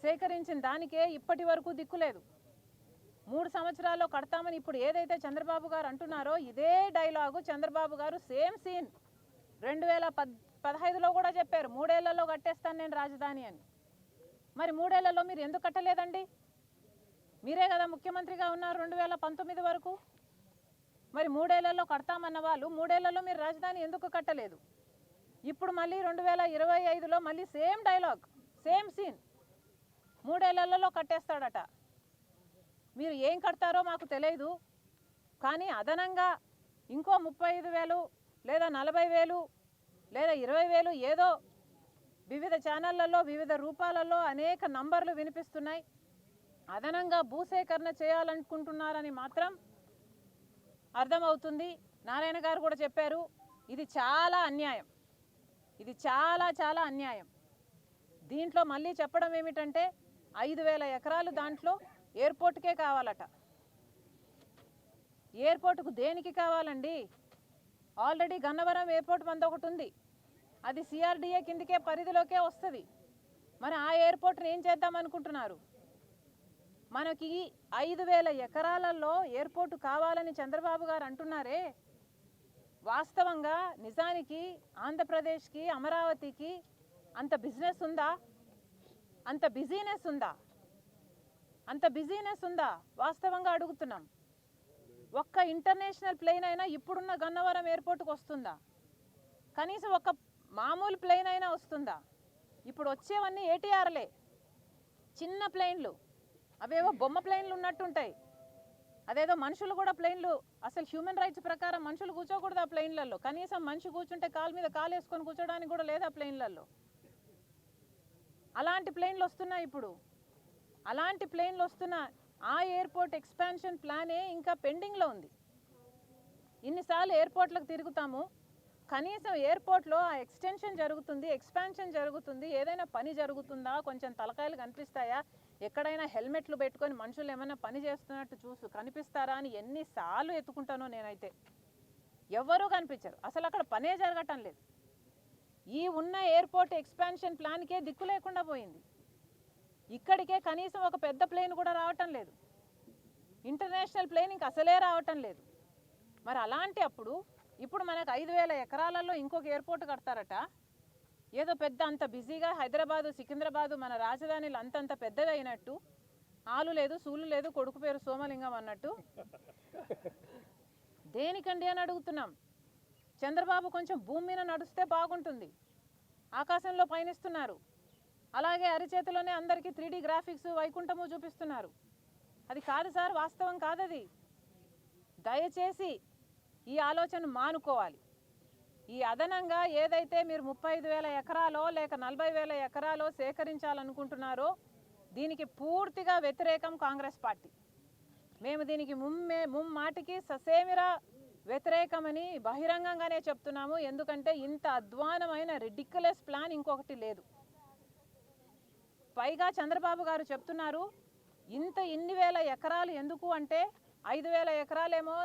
సేకరించిన దానికే ఇప్పటి వరకు దిక్కులేదు. 3 సంవత్సరాల్లో కడతామని ఇప్పుడు ఏదైతే చంద్రబాబు గారు అంటున్నారో ఇదే డైలాగు చంద్రబాబు గారు సేమ్ సీన్ 2015లో కూడా చెప్పారు, 3 ఏళ్లలో కట్టేస్తాను నేను రాజధాని అని. మరి 3 ఏళ్లలో మీరు ఎందుకు కట్టలేదండి? మీరే కదా ముఖ్యమంత్రిగా ఉన్నారు 2019 వరకు. మరి 3 ఏళ్లలో కడతామన్న వాళ్ళు 3 ఏళ్లలో మీరు రాజధాని ఎందుకు కట్టలేదు? ఇప్పుడు మళ్ళీ 2025లో మళ్ళీ సేమ్ డైలాగ్, సేమ్ సీన్, 3 ఏళ్లలో కట్టేస్తాడట. మీరు ఏం కడతారో మాకు తెలియదు, కానీ అదనంగా ఇంకో 35,000 లేదా 40,000 లేదా 20,000 ఏదో వివిధ ఛానళ్లలో వివిధ రూపాలలో అనేక నంబర్లు వినిపిస్తున్నాయి. అదనంగా భూసేకరణ చేయాలనుకుంటున్నారని మాత్రం అర్థమవుతుంది. నారాయణ గారు కూడా చెప్పారు, ఇది చాలా అన్యాయం, ఇది చాలా చాలా అన్యాయం. దీంట్లో మళ్ళీ చెప్పడం ఏమిటంటే 5,000 ఎకరాలు దాంట్లో ఎయిర్పోర్ట్కే కావాలట. ఎయిర్పోర్టుకు దేనికి కావాలండి? ఆల్రెడీ గన్నవరం ఎయిర్పోర్ట్ మంది ఒకటి ఉంది, అది సిఆర్డిఏ కిందకే పరిధిలోకే వస్తుంది. మరి ఆ ఎయిర్పోర్ట్ని ఏం చేద్దాం అనుకుంటున్నారు? మనకి 5,000 ఎకరాలలో ఎయిర్పోర్టు కావాలని చంద్రబాబు గారు అంటున్నారే, వాస్తవంగా నిజానికి ఆంధ్రప్రదేశ్కి అమరావతికి అంత బిజినెస్ ఉందా? అంత బిజీనెస్ ఉందా? అంత బిజీనెస్ ఉందా? వాస్తవంగా అడుగుతున్నాం. ఒక్క ఇంటర్నేషనల్ ప్లేన్ అయినా ఇప్పుడున్న గన్నవరం ఎయిర్పోర్ట్కి వస్తుందా? కనీసం ఒక మామూలు ప్లేన్ అయినా వస్తుందా? ఇప్పుడు వచ్చేవన్నీ ఏటీఆర్లే, చిన్న ప్లేన్లు, అవేవో బొమ్మ ప్లేన్లు ఉన్నట్టుంటాయి. అదేదో మనుషులు కూడా ప్లేన్లు, అసలు హ్యూమన్ రైట్స్ ప్రకారం మనుషులు కూర్చోకూడదు ఆ ప్లేన్లలో. కనీసం మనిషి కూర్చుంటే కాలు మీద కాలు వేసుకొని కూర్చోడానికి కూడా లేదు ఆ ప్లేన్లలో. అలాంటి ప్లేన్లు వస్తున్నాయి ఇప్పుడు. అలాంటి ప్లేన్లు వస్తున్న ఆ ఎయిర్పోర్ట్ ఎక్స్పాన్షన్ ప్లానే ఇంకా పెండింగ్లో ఉంది. ఇన్నిసార్లు ఎయిర్పోర్ట్లకు తిరుగుతాము, కనీసం ఎయిర్పోర్ట్లో ఆ ఎక్స్టెన్షన్ జరుగుతుంది, ఎక్స్పాన్షన్ జరుగుతుంది, ఏదైనా పని జరుగుతుందా? కొంచెం తలకాయలు కనిపిస్తాయా? ఎక్కడైనా హెల్మెట్లు పెట్టుకొని మనుషులు ఏమైనా పని చేస్తున్నట్టు కనిపిస్తారా అని ఎన్నిసార్లు ఎత్తుకుంటానో నేనైతే. ఎవరూ కనిపించరు, అసలు అక్కడ పనే జరగటం లేదు. ఈ ఉన్న ఎయిర్పోర్ట్ ఎక్స్పాన్షన్ ప్లాన్కే దిక్కు లేకుండా పోయింది. ఇక్కడికే కనీసం ఒక పెద్ద ప్లేన్ కూడా రావటం లేదు, ఇంటర్నేషనల్ ప్లేన్ ఇంక అసలే రావటం లేదు. మరి అలాంటి అప్పుడు ఇప్పుడు మనకు 5,000 ఎకరాలలో ఇంకొక ఎయిర్పోర్ట్ కడతారట. ఏదో పెద్ద అంత బిజీగా హైదరాబాదు సికింద్రాబాదు మన రాజధానిలు అంతంత పెద్దవి అయినట్టు, ఆలు లేదు సూలు లేదు కొడుకు పేరు సోమలింగం అన్నట్టు. దేనికండి అని అడుగుతున్నాం. చంద్రబాబు కొంచెం భూమి మీద నడుస్తే బాగుంటుంది, ఆకాశంలో పయనిస్తున్నారు. అలాగే అరిచేతిలోనే అందరికీ 3D గ్రాఫిక్స్ వైకుంఠము చూపిస్తున్నారు. అది కాదు సార్, వాస్తవం కాదది. దయచేసి ఈ ఆలోచన మానుకోవాలి. ఈ అదనంగా ఏదైతే మీరు 35,000 ఎకరాలో లేక 40,000 ఎకరాలో సేకరించాలనుకుంటున్నారో దీనికి పూర్తిగా వ్యతిరేకం కాంగ్రెస్ పార్టీ. మేము దీనికి ముమ్మాటికి ససేమిరా వ్యతిరేకమని బహిరంగంగానే చెప్తున్నాము. ఎందుకంటే ఇంత అధ్వానమైన రిడిక్యులస్ ప్లాన్ ఇంకొకటి లేదు. పైగా చంద్రబాబు గారు చెప్తున్నారు ఇన్ని వేల ఎకరాలు ఎందుకు అంటే 5,000 ఎకరాలేమో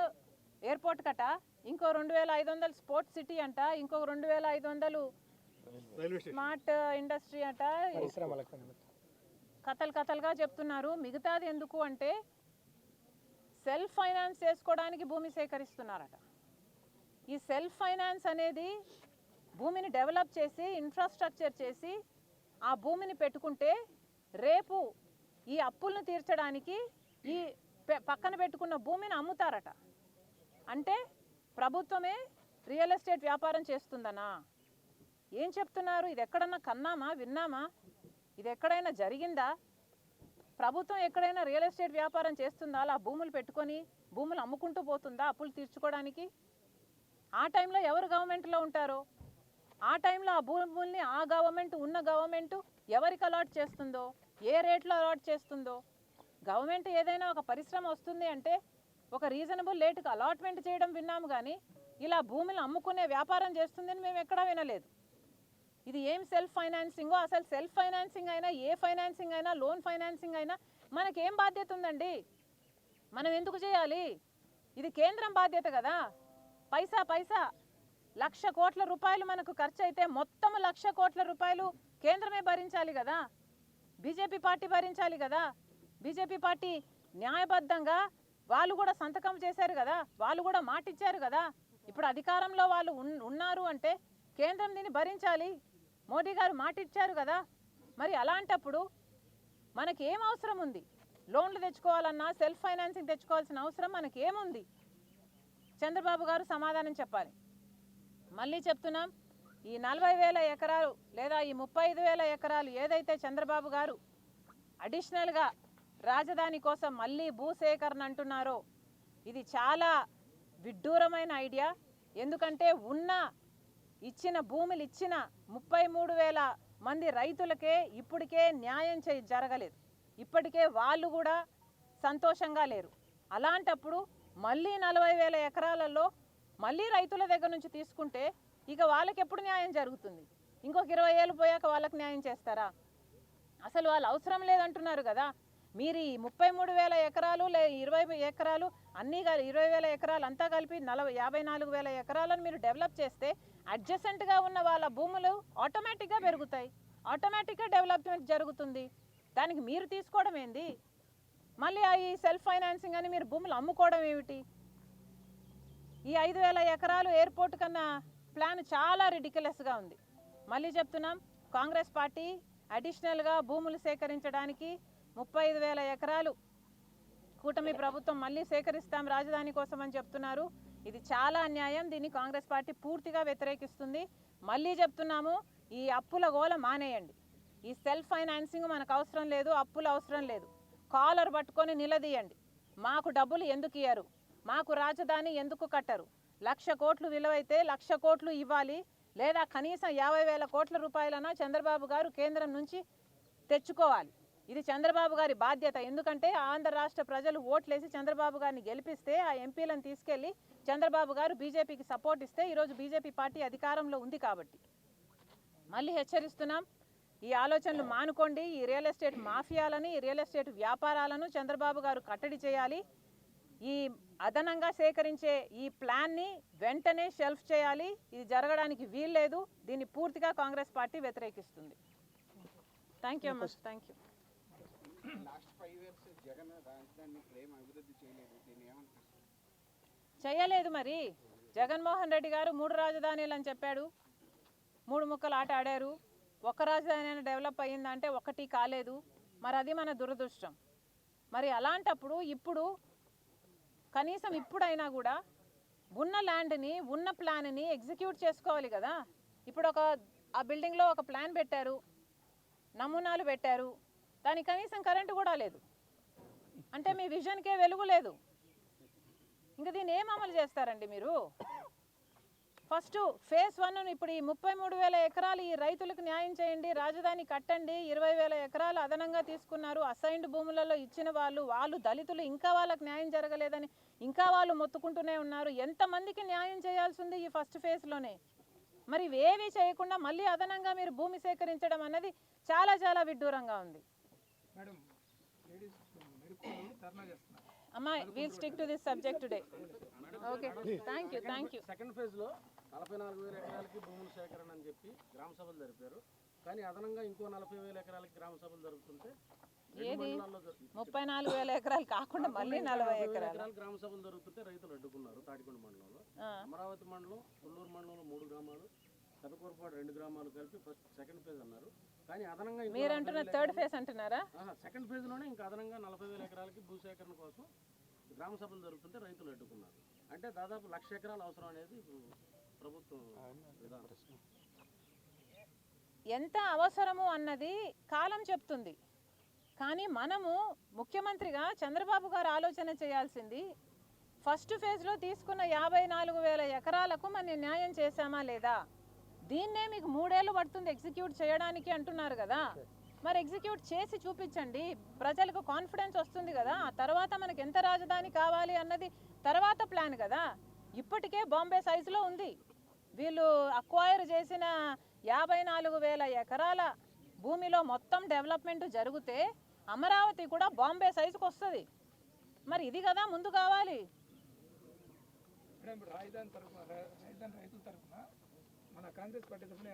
ఎయిర్పోర్ట్ కట, ఇంకో 2,500 స్పోర్ట్స్ సిటీ అంట, ఇంకో 2,500 స్మార్ట్ ఇండస్ట్రీ అంట, కథలుగా చెప్తున్నారు. మిగతాది ఎందుకు అంటే సెల్ఫ్ ఫైనాన్స్ చేసుకోవడానికి భూమి సేకరిస్తున్నారట. ఈ సెల్ఫ్ ఫైనాన్స్ అనేది భూమిని డెవలప్ చేసి ఇన్ఫ్రాస్ట్రక్చర్ చేసి ఆ భూమిని పెట్టుకుంటే రేపు ఈ అప్పులను తీర్చడానికి ఈ పక్కన పెట్టుకున్న భూమిని అమ్ముతారట. అంటే ప్రభుత్వమే రియల్ ఎస్టేట్ వ్యాపారం చేస్తుందనా? ఏం చెప్తున్నారు? ఇది ఎక్కడన్నా కన్నామా, విన్నామా? ఇది ఎక్కడైనా జరిగిందా? ప్రభుత్వం ఎక్కడైనా రియల్ ఎస్టేట్ వ్యాపారం చేస్తుందా? అలా భూములు పెట్టుకొని భూములు అమ్ముకుంటూ పోతుందా అప్పులు తీర్చుకోవడానికి? ఆ టైంలో ఎవరు గవర్నమెంట్లో ఉంటారో ఆ టైంలో ఆ భూముల్ని ఆ గవర్నమెంట్ ఉన్న గవర్నమెంట్ ఎవరికి అలాట్ చేస్తుందో, ఏ రేట్లో అలాట్ చేస్తుందో, గవర్నమెంట్ ఏదైనా ఒక పరిశ్రమ వస్తుంది అంటే ఒక రీజనబుల్ రేటుకు అలాట్మెంట్ చేయడం విన్నాము, కానీ ఇలా భూములు అమ్ముకునే వ్యాపారం చేస్తుందని మేము ఎక్కడా వినలేదు. ఇది ఏం సెల్ఫ్ ఫైనాన్సింగో, అసలు సెల్ఫ్ ఫైనాన్సింగ్ అయినా ఏ ఫైనాన్సింగ్ అయినా లోన్ ఫైనాన్సింగ్ అయినా మనకేం బాధ్యత ఉందండి? మనం ఎందుకు చేయాలి? ఇది కేంద్రం బాధ్యత కదా. పైసా 1,00,000 కోట్ల రూపాయలు మనకు ఖర్చు అయితే మొత్తం 1,00,000 కోట్ల రూపాయలు కేంద్రమే భరించాలి కదా. బీజేపీ పార్టీ భరించాలి కదా. బీజేపీ పార్టీ న్యాయబద్ధంగా వాళ్ళు కూడా సంతకం చేశారు కదా, వాళ్ళు కూడా మాట ఇచ్చారు కదా. ఇప్పుడు అధికారంలో వాళ్ళు ఉన్నారు అంటే కేంద్రం దీన్ని భరించాలి. మోడీ గారు మాట ఇచ్చారు కదా. మరి అలాంటప్పుడు మనకి ఏం అవసరం ఉంది? లోన్లు తెచ్చుకోవాలన్నా సెల్ఫ్ ఫైనాన్సింగ్ తెచ్చుకోవాల్సిన అవసరం మనకి ఏముంది? చంద్రబాబు గారు సమాధానం చెప్పాలి. మళ్ళీ చెప్తున్నాం, ఈ 40,000 ఎకరాలు లేదా ఈ 35,000 ఎకరాలు ఏదైతే చంద్రబాబు గారు అడిషనల్గా రాజధాని కోసం మళ్ళీ భూసేకరణ అంటున్నారో ఇది చాలా విడ్డూరమైన ఐడియా. ఎందుకంటే ఇచ్చిన భూములు ఇచ్చిన 33,000 మంది రైతులకే ఇప్పటికే న్యాయం జరగలేదు. ఇప్పటికే వాళ్ళు కూడా సంతోషంగా లేరు. అలాంటప్పుడు మళ్ళీ 40,000 ఎకరాలలో మళ్ళీ రైతుల దగ్గర నుంచి తీసుకుంటే ఇక వాళ్ళకి ఎప్పుడు న్యాయం జరుగుతుంది? ఇంకొక 20 ఏళ్ళు పోయాక వాళ్ళకి న్యాయం చేస్తారా? అసలు వాళ్ళు అవసరం లేదంటున్నారు కదా. మీరు ఈ 33,000 ఎకరాలు 20 ఎకరాలు అన్నీ 20,000 ఎకరాలు అంతా కలిపి 54,000 ఎకరాలను మీరు డెవలప్ చేస్తే అడ్జసెంట్గా ఉన్న వాళ్ళ భూములు ఆటోమేటిక్గా పెరుగుతాయి, ఆటోమేటిక్గా డెవలప్మెంట్ జరుగుతుంది. దానికి మీరు తీసుకోవడం ఏంది? మళ్ళీ ఈ సెల్ఫ్ ఫైనాన్సింగ్ అని మీరు భూములు అమ్ముకోవడం ఏమిటి? ఈ 5,000 ఎకరాలు ఎయిర్పోర్ట్ కన్నా ప్లాన్ చాలా రిడిక్యులస్గా ఉంది. మళ్ళీ చెప్తున్నాం, కాంగ్రెస్ పార్టీ అడిషనల్గా భూములు సేకరించడానికి 35,000 ఎకరాలు కూటమి ప్రభుత్వం మళ్ళీ సేకరిస్తాం రాజధాని కోసం అని చెప్తున్నారు. ఇది చాలా అన్యాయం. దీన్ని కాంగ్రెస్ పార్టీ పూర్తిగా వ్యతిరేకిస్తుంది. మళ్ళీ చెప్తున్నాము, ఈ అప్పుల గోల మానేయండి. ఈ సెల్ఫ్ ఫైనాన్సింగ్ మనకు అవసరం లేదు, అప్పులు అవసరం లేదు. కాలర్ పట్టుకొని నిలదీయండి. మాకు డబ్బులు ఎందుకు ఇయ్యరు? మాకు రాజధాని ఎందుకు కట్టరు? 1,00,000 కోట్లు విలువైతే 1,00,000 కోట్లు ఇవ్వాలి, లేదా కనీసం 50,000 కోట్ల రూపాయలన్నా చంద్రబాబు గారు కేంద్రం నుంచి తెచ్చుకోవాలి. ఇది చంద్రబాబు గారి బాధ్యత. ఎందుకంటే ఆంధ్ర రాష్ట్ర ప్రజలు ఓట్లేసి చంద్రబాబు గారిని గెలిపిస్తే ఆ ఎంపీలను తీసుకెళ్లి చంద్రబాబు గారు బీజేపీకి సపోర్ట్ ఇస్తే ఈరోజు బీజేపీ పార్టీ అధికారంలో ఉంది కాబట్టి మళ్ళీ హెచ్చరిస్తున్నాం, ఈ ఆలోచనలు మానుకోండి. ఈ రియల్ ఎస్టేట్ మాఫియాలని, ఈ రియల్ ఎస్టేట్ వ్యాపారాలను చంద్రబాబు గారు కట్టడి చేయాలి. ఈ అదనంగా సేకరించే ఈ ప్లాన్ని వెంటనే షెల్ఫ్ చేయాలి. ఇది జరగడానికి వీల్లేదు. దీన్ని పూర్తిగా కాంగ్రెస్ పార్టీ వ్యతిరేకిస్తుంది. థ్యాంక్ యూ అమ్మా. Thank you. చేయలేదు. మరి జగన్మోహన్ రెడ్డి గారు 3 రాజధానులు అని చెప్పాడు, 3 ముక్కలు ఆట ఆడారు. ఒక్క రాజధాని అయినా డెవలప్ అయ్యిందంటే ఒకటి కాలేదు. మరి అది మన దురదృష్టం. మరి అలాంటప్పుడు ఇప్పుడు కనీసం ఇప్పుడైనా కూడా ఉన్న ల్యాండ్ని, ఉన్న ప్లాన్ని ఎగ్జిక్యూట్ చేసుకోవాలి కదా. ఇప్పుడు ఆ బిల్డింగ్లో ఒక ప్లాన్ పెట్టారు, నమూనాలు పెట్టారు, దానికి కనీసం కరెంటు కూడా లేదు. అంటే మీ విజన్కే వెలుగు లేదు. ఇంకా దీన్ని ఏం అమలు చేస్తారండి మీరు? ఫస్ట్ ఫేజ్ 1 ఇప్పుడు ఈ 33,000 ఎకరాలు ఈ రైతులకు న్యాయం చేయండి, రాజధాని కట్టండి. 20,000 ఎకరాలు అదనంగా తీసుకున్నారు, అసైన్డ్ భూములలో ఇచ్చిన వాళ్ళు దళితులు, ఇంకా వాళ్ళకి న్యాయం జరగలేదని ఇంకా వాళ్ళు మొత్తుకుంటూనే ఉన్నారు. ఎంతమందికి న్యాయం చేయాల్సి ఉంది ఈ ఫస్ట్ ఫేజ్లోనే? మరి ఇవేవి చేయకుండా మళ్ళీ అదనంగా మీరు భూమి సేకరించడం అన్నది చాలా చాలా విడ్డూరంగా ఉంది. అమ్మా, we'll stick to this subject today. Okay, thank you. Second phase లో 44,000 ఎకరాలకి భూముల సేకరణ అని చెప్పి గ్రామ సభలు జరిపారు. కానీ అదనంగా ఇంకో 40,000 ఎకరాలకి గ్రామ సభలు జరుగుతుంటే ఏది 34,000 ఎకరాలు కాకుండా మళ్ళీ 40 ఎకరాలు గ్రామ సభలు జరుగుతుంటే రైతులు అడ్డుకున్నారు. తాటికొండ మండలంలో, అమరావతి మండలం, కొల్లూరు మండలంలో 3 గ్రామాలు, పెదకూరపాడు 2 గ్రామాలు కలిపి ఫస్ట్ సెకండ్ ఫేజ్ అన్నారు. కానీ అదనంగా మీరు అంటున్న థర్డ్ ఫేజ్ అంటున్నారా? సెకండ్ ఫేజ్ లోనే ఇంకా అదనంగా 40,000 ఎకరాలకి భూసేకరణ కోసం గ్రామ సభలు జరుగుతుంటే రైతులు అడ్డుకున్నారు. అంటే దాదాపు 1,00,000 ఎకరాలు అవసరం అనేది ప్రభుత్వం విధానం. ఎంత అవసరము అన్నది కాలం చెప్తుంది. కానీ మనము ముఖ్యమంత్రిగా చంద్రబాబు గారు ఆలోచన చేయాల్సింది, ఫస్ట్ ఫేజ్లో తీసుకున్న 54,000 ఎకరాలకు మనం న్యాయం చేశామా లేదా? దీన్నే మీకు 3 ఏళ్ళు పడుతుంది ఎగ్జిక్యూట్ చేయడానికి అంటున్నారు కదా. మరి ఎగ్జిక్యూట్ చేసి చూపించండి, ప్రజలకు కాన్ఫిడెన్స్ వస్తుంది కదా. ఆ తర్వాత మనకి ఎంత రాజధాని కావాలి అన్నది తర్వాత ప్లాన్ కదా. ఇప్పటికే బాంబే సైజులో ఉంది. వీళ్ళు అక్వైర్ చేసిన 54,000 ఎకరాల భూమిలో మొత్తం డెవలప్మెంట్ జరిగితే అమరావతి కూడా బాంబే సైజుకి వస్తుంది. మరి ఇది కదా ముందు కావాలి. రాజధాని రైతుల తరఫున మన కాంగ్రెస్ పార్టీ తరఫున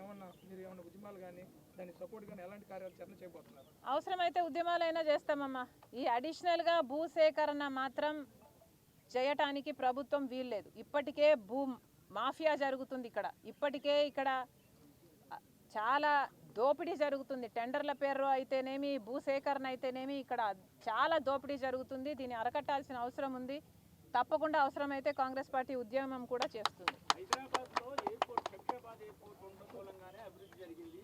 మీరు ఏమన్నా ఉద్యమాలు కానీ దాని సపోర్ట్ కానీ ఎలాంటి కార్యాచరణ చేయబోతున్నారు? అవసరమైతే ఉద్యమాలైనా చేస్తామమ్మా. ఈ అడిషనల్గా భూసేకరణ మాత్రం చేయటానికి ప్రభుత్వం వీల్లేదు. ఇప్పటికే భూ మాఫియా జరుగుతుంది ఇక్కడ. ఇప్పటికే ఇక్కడ చాలా దోపిడీ జరుగుతుంది. టెండర్ల పేరు అయితేనేమి, భూసేకరణ అయితేనేమి ఇక్కడ చాలా దోపిడీ జరుగుతుంది. దీన్ని అరకట్టాల్సిన అవసరం ఉంది. తప్పకుండా అవసరమైతే కాంగ్రెస్ పార్టీ ఉద్యమం కూడా చేస్తుంది. హైదరాబాద్లో ఎయిర్పోర్ట్, శంషాబాద్ ఎయిర్పోర్ట్ ఉండడం మూలంగానే అభివృద్ధి జరిగింది.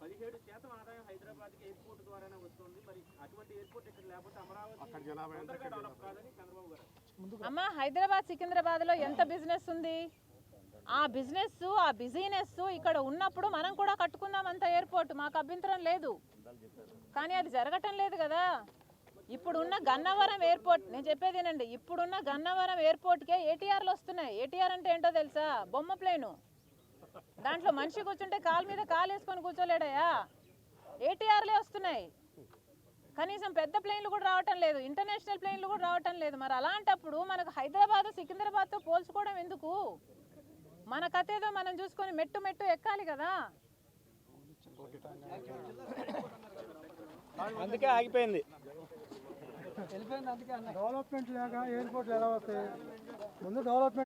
17% ఆదాయం హైదరాబాద్కి ఎయిర్పోర్ట్ ద్వారానే వస్తుంది. మరి అటువంటి ఎయిర్పోర్ట్ ఇక్కడ లేకపోతే అమరావతి తొందరగా డెవలప్ కాదని చంద్రబాబు గారు. అమ్మ, హైదరాబాద్ సికింద్రాబాద్లో ఎంత బిజినెస్ ఉంది? ఆ బిజినెస్, ఆ బిజినెస్ ఇక్కడ ఉన్నప్పుడు మనం కూడా కట్టుకుందాం అంత ఎయిర్పోర్ట్. మాకు అభ్యంతరం లేదు. కానీ అది జరగటం లేదు కదా. ఇప్పుడున్న గన్నవరం ఎయిర్పోర్ట్, నేను చెప్పేదేనండి, ఇప్పుడున్న గన్నవరం ఎయిర్పోర్ట్కే ఏటీఆర్లు వస్తున్నాయి. ఏటీఆర్ అంటే ఏంటో తెలుసా? బొమ్మ ప్లేను. దాంట్లో మనిషి కూర్చుంటే కాలు మీద కాలు వేసుకొని కూర్చోలేడయా. ఏటీఆర్లే వస్తున్నాయి. కనీసం పెద్ద ప్లేన్లు కూడా రావటం లేదు. ఇంటర్నేషనల్ ప్లేన్లు కూడా రావటం లేదు. మరి అలాంటప్పుడు మనకు హైదరాబాద్ సికింద్రాబాద్తో పోల్చుకోవడం ఎందుకు? మన కథ ఏదో మనం చూసుకొని మెట్టు మెట్టు ఎక్కాలి కదా. అందుకే ఆగిపోయింది. డెవలప్మెంట్ లేక ఎయిర్పోర్ట్లు ఎలా వస్తాయి? ముందు డెవలప్మెంట్